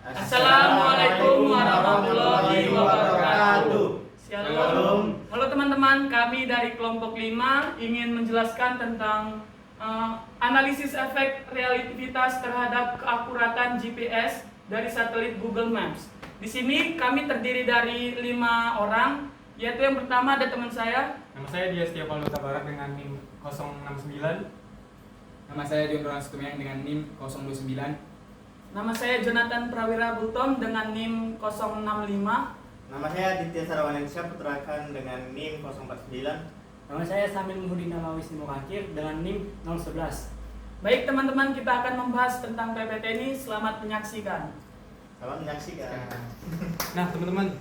Assalamualaikum warahmatullahi wabarakatuh. Shalom. Halo teman-teman, kami dari kelompok 5 ingin menjelaskan tentang analisis efek relativitas terhadap keakuratan GPS dari satelit Google Maps. Di sini kami terdiri dari 5 orang, yaitu yang pertama ada teman saya. Nama saya Dia Setiawan Luta Barat dengan NIM 069. Nama saya Dion Roland Sutumiang dengan NIM 029. Nama saya Jonathan Prawira Buton dengan NIM 065. Nama saya Ditya Sarawanensya Putrakan dengan NIM 049. Nama saya Samil Muhudin Namawis Nimokakir dengan NIM 011. Baik teman-teman, kita akan membahas tentang PPT ini. Selamat menyaksikan. Selamat menyaksikan. Nah teman-teman,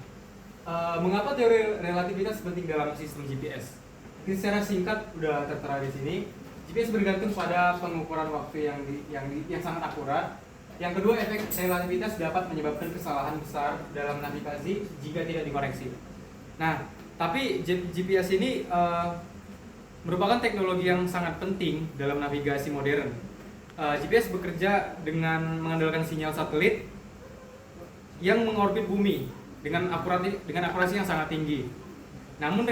mengapa teori relativitas penting dalam sistem GPS? Ini secara singkat udah tertera di sini. GPS bergantung pada pengukuran waktu yang sangat akurat. Yang kedua, efek relativitas dapat menyebabkan kesalahan besar dalam navigasi jika tidak dikoreksi. Nah, tapi GPS ini merupakan teknologi yang sangat penting dalam navigasi modern. GPS bekerja dengan mengandalkan sinyal satelit yang mengorbit bumi dengan akurasi yang sangat tinggi. Namun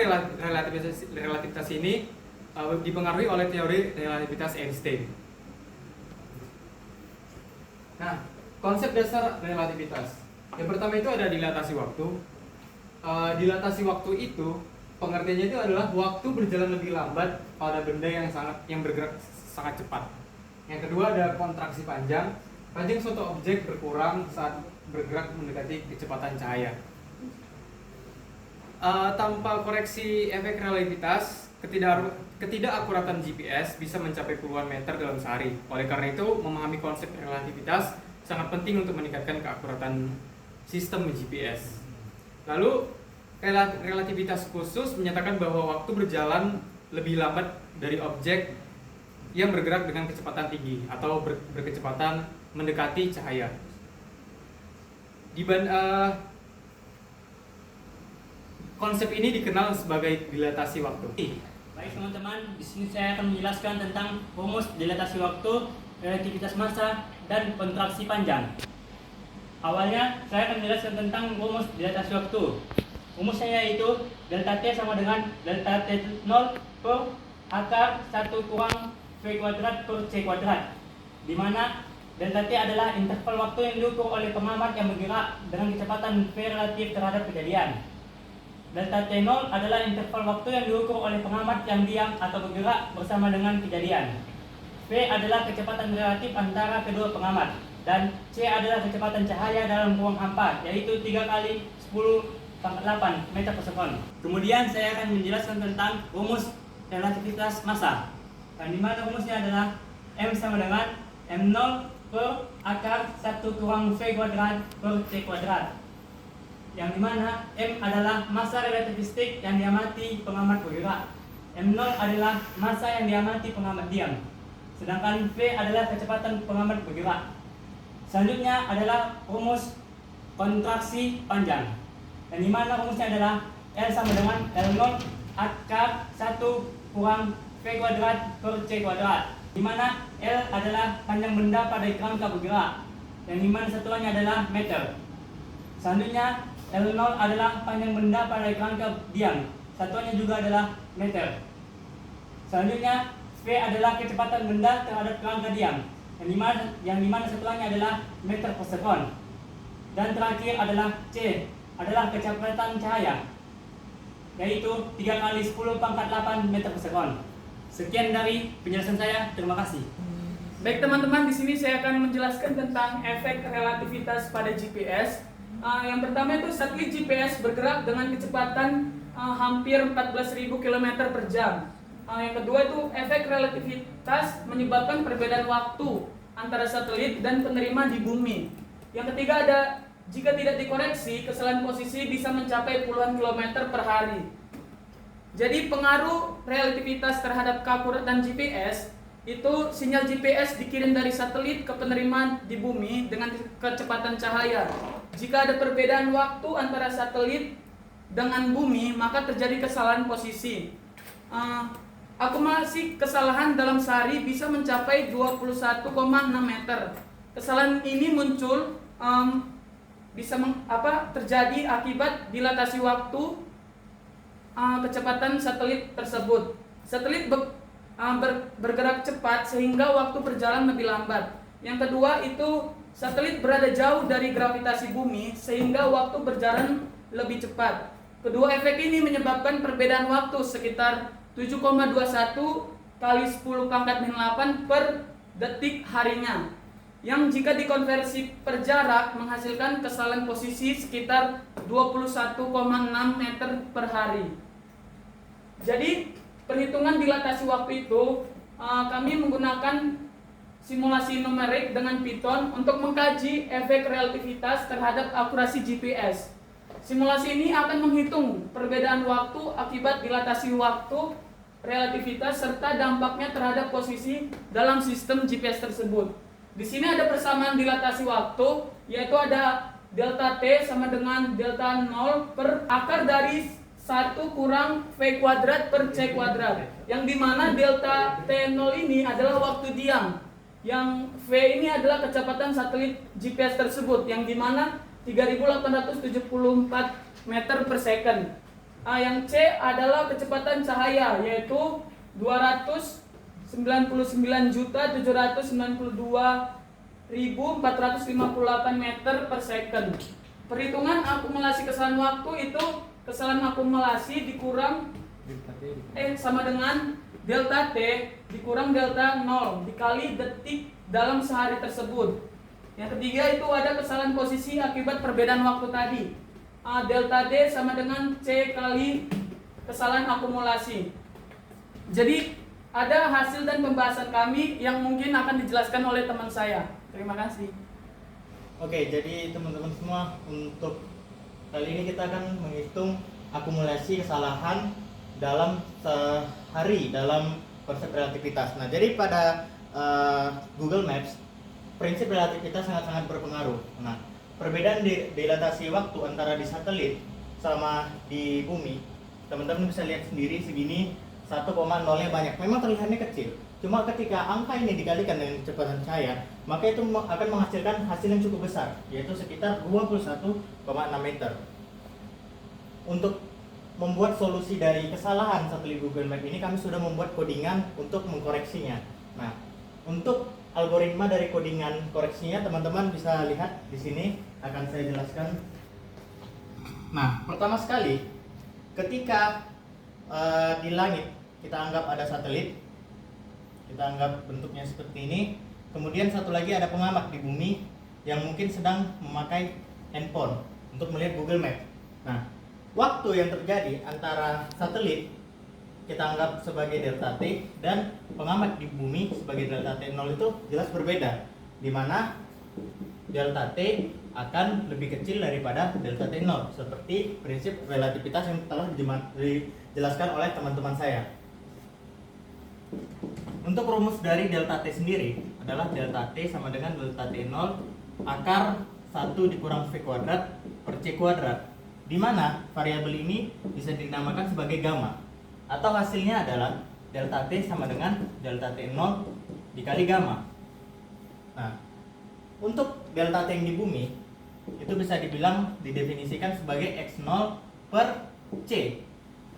relativitas ini dipengaruhi oleh teori relativitas Einstein. Nah, konsep dasar relativitas. Yang pertama itu ada dilatasi waktu. Dilatasi waktu itu pengertiannya itu adalah waktu berjalan lebih lambat pada benda yang bergerak sangat cepat. Yang kedua ada kontraksi panjang. Panjang suatu objek berkurang saat bergerak mendekati kecepatan cahaya. Tanpa koreksi efek relativitas, ketidakakuratan GPS bisa mencapai puluhan meter dalam sehari. Oleh karena itu, memahami konsep relativitas sangat penting untuk meningkatkan keakuratan sistem GPS. Lalu, relativitas khusus menyatakan bahwa waktu berjalan lebih lambat dari objek yang bergerak dengan kecepatan tinggi atau berkecepatan mendekati cahaya. Konsep ini dikenal sebagai dilatasi waktu. Baik teman-teman, di sini saya akan menjelaskan tentang rumus dilatasi waktu, relativitas massa, dan kontraksi panjang. Awalnya, saya akan menjelaskan tentang rumus dilatasi waktu. Rumusnya yaitu delta T sama dengan delta T0 per akar 1 kurang V kuadrat per C kuadrat, di mana delta T adalah interval waktu yang diukur oleh pengamat yang bergerak dengan kecepatan V relatif terhadap kejadian. Delta T0 adalah interval waktu yang diukur oleh pengamat yang diam atau bergerak bersama dengan kejadian. V adalah kecepatan relatif antara kedua pengamat, dan C adalah kecepatan cahaya dalam ruang hampa, yaitu 3 kali 10⁸ meter per sekon. Kemudian saya akan menjelaskan tentang rumus relativitas massa, dan dimana rumusnya adalah M sama dengan M0 per akar 1 kurang V kuadrat per C kuadrat, yang dimana M adalah massa relativistik yang diamati pengamat bergerak, M0 adalah massa yang diamati pengamat diam, sedangkan V adalah kecepatan pengamat bergerak. Selanjutnya adalah rumus kontraksi panjang, yang dimana rumusnya adalah L sama dengan L0 akar 1 kurang V kuadrat per C kuadrat, dimana L adalah panjang benda pada kerangka bergerak, yang dimana satuannya adalah meter. Selanjutnya L0 adalah panjang benda pada kerangka diam, satuannya juga adalah meter. Selanjutnya V adalah kecepatan benda terhadap kerangka diam, yang dimana satuannya adalah meter per sekon. Dan terakhir adalah C adalah kecepatan cahaya, yaitu 3 kali 10⁸ meter per sekon. Sekian dari penjelasan saya, terima kasih. Baik teman-teman, di sini saya akan menjelaskan tentang efek relativitas pada GPS. Yang pertama itu satelit GPS bergerak dengan kecepatan hampir 14.000 km per jam. Yang kedua itu efek relativitas menyebabkan perbedaan waktu antara satelit dan penerima di bumi. Yang ketiga ada jika tidak dikoreksi, kesalahan posisi bisa mencapai puluhan kilometer per hari. Jadi pengaruh relativitas terhadap keakuratan GPS itu sinyal GPS dikirim dari satelit ke penerima di bumi dengan kecepatan cahaya. Jika ada perbedaan waktu antara satelit dengan bumi, maka terjadi kesalahan posisi. Akumulasi kesalahan dalam sehari bisa mencapai 21,6 meter. Kesalahan ini muncul bisa terjadi akibat dilatasi waktu kecepatan satelit tersebut. Satelit bergerak cepat sehingga waktu berjalan lebih lambat. Yang kedua itu satelit berada jauh dari gravitasi bumi sehingga waktu berjalan lebih cepat. Kedua efek ini menyebabkan perbedaan waktu sekitar 7,21 kali 10 pangkat min 8 per detik harinya, yang jika dikonversi per jarak menghasilkan kesalahan posisi sekitar 21,6 meter per hari. Jadi perhitungan dilatasi waktu itu kami menggunakan simulasi numerik dengan Python untuk mengkaji efek relativitas terhadap akurasi GPS. Simulasi ini akan menghitung perbedaan waktu akibat dilatasi waktu, relativitas serta dampaknya terhadap posisi dalam sistem GPS tersebut. Di sini ada persamaan dilatasi waktu, yaitu ada delta T sama dengan delta 0 per akar dari 1 kurang V kuadrat per C kuadrat, yang dimana delta T0 ini adalah waktu diam, yang V ini adalah kecepatan satelit GPS tersebut, yang dimana 3874 meter per second. Yang C adalah kecepatan cahaya, yaitu 299.792.458 meter per second. Perhitungan akumulasi kesalahan waktu itu kesalahan akumulasi dikurang sama dengan delta T dikurang delta 0 dikali detik dalam sehari tersebut. Yang ketiga itu ada kesalahan posisi akibat perbedaan waktu tadi. Delta D sama dengan C kali kesalahan akumulasi. Jadi ada hasil dan pembahasan kami yang mungkin akan dijelaskan oleh teman saya. Terima kasih. Oke, jadi teman-teman semua, untuk kali ini kita akan menghitung akumulasi kesalahan dalam sehari dalam konsep relativitas. Nah, jadi pada Google Maps prinsip relativitas sangat-sangat berpengaruh. Nah, perbedaan dilatasi waktu antara di satelit sama di bumi, teman-teman bisa lihat sendiri segini 1,0-nya banyak. Memang terlihatnya kecil. Cuma ketika angka ini dikalikan dengan kecepatan cahaya, maka itu akan menghasilkan hasil yang cukup besar, yaitu sekitar 21,6 meter. Untuk membuat solusi dari kesalahan satelit Google Maps ini, kami sudah membuat kodingan untuk mengkoreksinya. Nah, untuk algoritma dari kodingan koreksinya teman-teman bisa lihat di sini, akan saya jelaskan. Nah, pertama sekali ketika di langit kita anggap ada satelit, kita anggap bentuknya seperti ini. Kemudian satu lagi ada pengamat di bumi yang mungkin sedang memakai handphone untuk melihat Google Maps. Nah, waktu yang terjadi antara satelit kita anggap sebagai delta T dan pengamat di bumi sebagai delta T0 itu jelas berbeda, di mana delta T akan lebih kecil daripada delta T0 seperti prinsip relativitas yang telah dijelaskan oleh teman-teman saya. Untuk rumus dari delta T sendiri adalah delta T sama dengan delta T0 akar 1 dikurang V kuadrat per C kuadrat, di mana variabel ini bisa dinamakan sebagai gamma. Atau hasilnya adalah delta T sama dengan delta T0 dikali gamma. Nah, untuk delta T yang di bumi itu bisa dibilang didefinisikan sebagai X0 per C.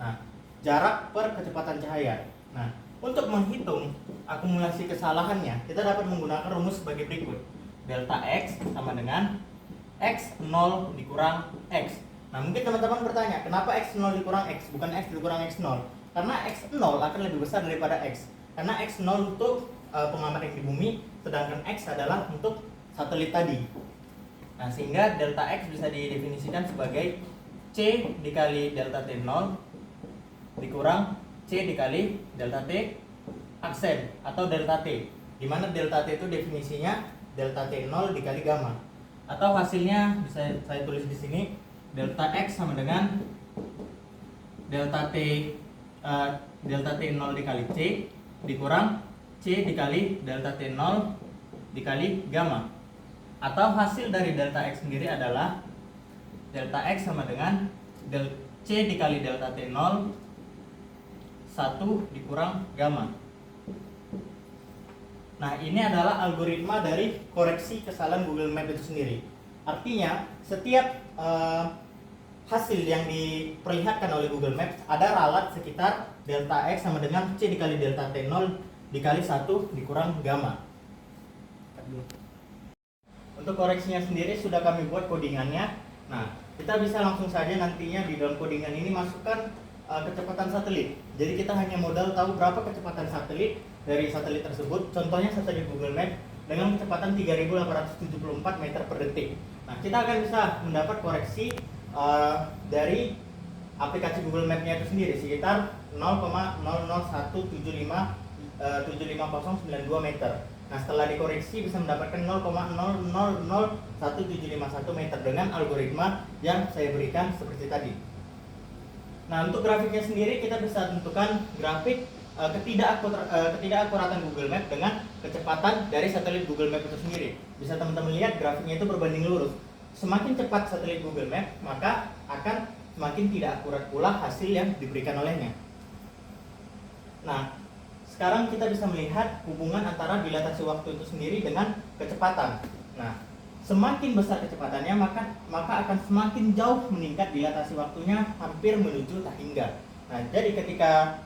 Nah, jarak per kecepatan cahaya. Nah, untuk menghitung akumulasi kesalahannya, kita dapat menggunakan rumus sebagai berikut. Delta X sama dengan X0 dikurang X. Nah, mungkin teman-teman bertanya, kenapa X0 dikurang X, bukan X dikurang X0? Karena X0 akan lebih besar daripada X. Karena X0 untuk pengamat yang di bumi, sedangkan X adalah untuk satelit tadi. Nah, sehingga delta X bisa didefinisikan sebagai C dikali delta T0 dikurang C dikali delta T aksen atau delta T, di mana delta T itu definisinya delta T0 dikali gamma. Atau hasilnya bisa saya tulis di sini, delta X sama dengan delta T0 dikali C dikurang C dikali delta T0 dikali gamma. Atau hasil dari delta X sendiri adalah delta X sama dengan C dikali delta T0 1 dikurang gamma. Nah, ini adalah algoritma dari koreksi kesalahan Google Maps itu sendiri. Artinya setiap hasil yang diperlihatkan oleh Google Maps ada ralat sekitar delta X sama dengan C dikali delta T0 dikali 1 dikurang gamma. Untuk koreksinya sendiri sudah kami buat codingannya. Nah, kita bisa langsung saja nantinya di dalam codingan ini masukkan kecepatan satelit. Jadi kita hanya modal tahu berapa kecepatan satelit dari satelit tersebut. Contohnya satelit Google Maps dengan kecepatan 3.874 meter per detik. Nah, kita akan bisa mendapat koreksi dari aplikasi Google Map-nya itu sendiri sekitar 0,00175092 meter. Nah, setelah dikoreksi bisa mendapatkan 0,000171 meter dengan algoritma yang saya berikan seperti tadi. Nah, untuk grafiknya sendiri kita bisa tentukan grafik ketidakakuratan Google Map dengan kecepatan dari satelit Google Map itu sendiri. Bisa teman-teman lihat grafiknya itu berbanding lurus. Semakin cepat satelit Google Map, maka akan semakin tidak akurat pula hasil yang diberikan olehnya. Nah, sekarang kita bisa melihat hubungan antara dilatasi waktu itu sendiri dengan kecepatan. Nah, semakin besar kecepatannya maka akan semakin jauh meningkat dilatasi waktunya hampir menuju tak hingga. Nah, jadi ketika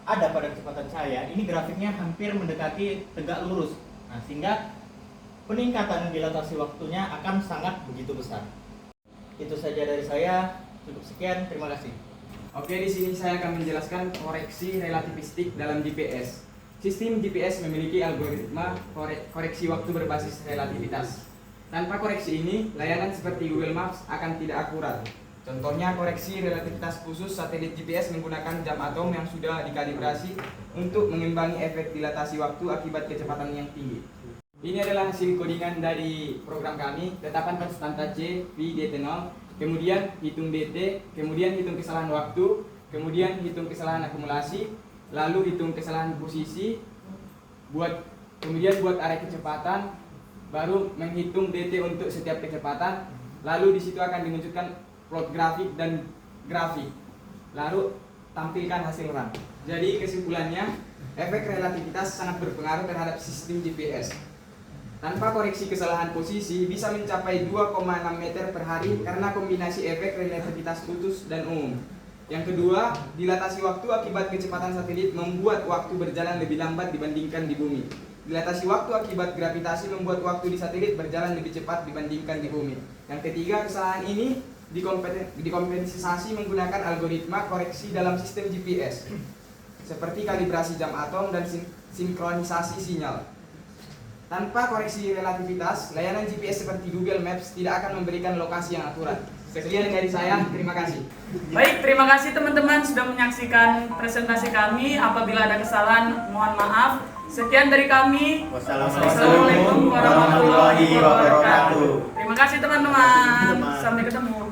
ada pada kecepatan saya, ini grafiknya hampir mendekati tegak lurus. Nah, sehingga peningkatan dilatasi waktunya akan sangat begitu besar. Itu saja dari saya. Cukup sekian. Terima kasih. Oke, di sini saya akan menjelaskan koreksi relativistik dalam GPS. Sistem GPS memiliki algoritma koreksi waktu berbasis relativitas. Tanpa koreksi ini, layanan seperti Google Maps akan tidak akurat. Contohnya koreksi relativitas khusus satelit GPS menggunakan jam atom yang sudah dikalibrasi untuk mengimbangi efek dilatasi waktu akibat kecepatan yang tinggi. Ini adalah hasil codingan dari program kami, tetapan konstanta C, V, DT0, kemudian hitung DT, kemudian hitung kesalahan waktu, kemudian hitung kesalahan akumulasi, lalu hitung kesalahan posisi, kemudian buat area kecepatan, baru menghitung DT untuk setiap kecepatan, lalu di situ akan dimunculkan plot grafik dan grafik, lalu tampilkan hasil run. Jadi kesimpulannya, efek relativitas sangat berpengaruh terhadap sistem GPS. Tanpa koreksi kesalahan posisi bisa mencapai 2,6 meter per hari karena kombinasi efek relativitas khusus dan umum. Yang kedua, dilatasi waktu akibat kecepatan satelit membuat waktu berjalan lebih lambat dibandingkan di bumi. Dilatasi waktu akibat gravitasi membuat waktu di satelit berjalan lebih cepat dibandingkan di bumi. Yang ketiga, kesalahan ini dikompensasi menggunakan algoritma koreksi dalam sistem GPS seperti kalibrasi jam atom dan sinkronisasi sinyal. Tanpa koreksi relativitas, layanan GPS seperti Google Maps tidak akan memberikan lokasi yang akurat. Sekian dari saya, terima kasih. Baik, terima kasih teman-teman sudah menyaksikan presentasi kami. Apabila ada kesalahan, mohon maaf. Sekian dari kami. Wassalamualaikum warahmatullahi wabarakatuh. Terima kasih teman-teman. Sampai ketemu.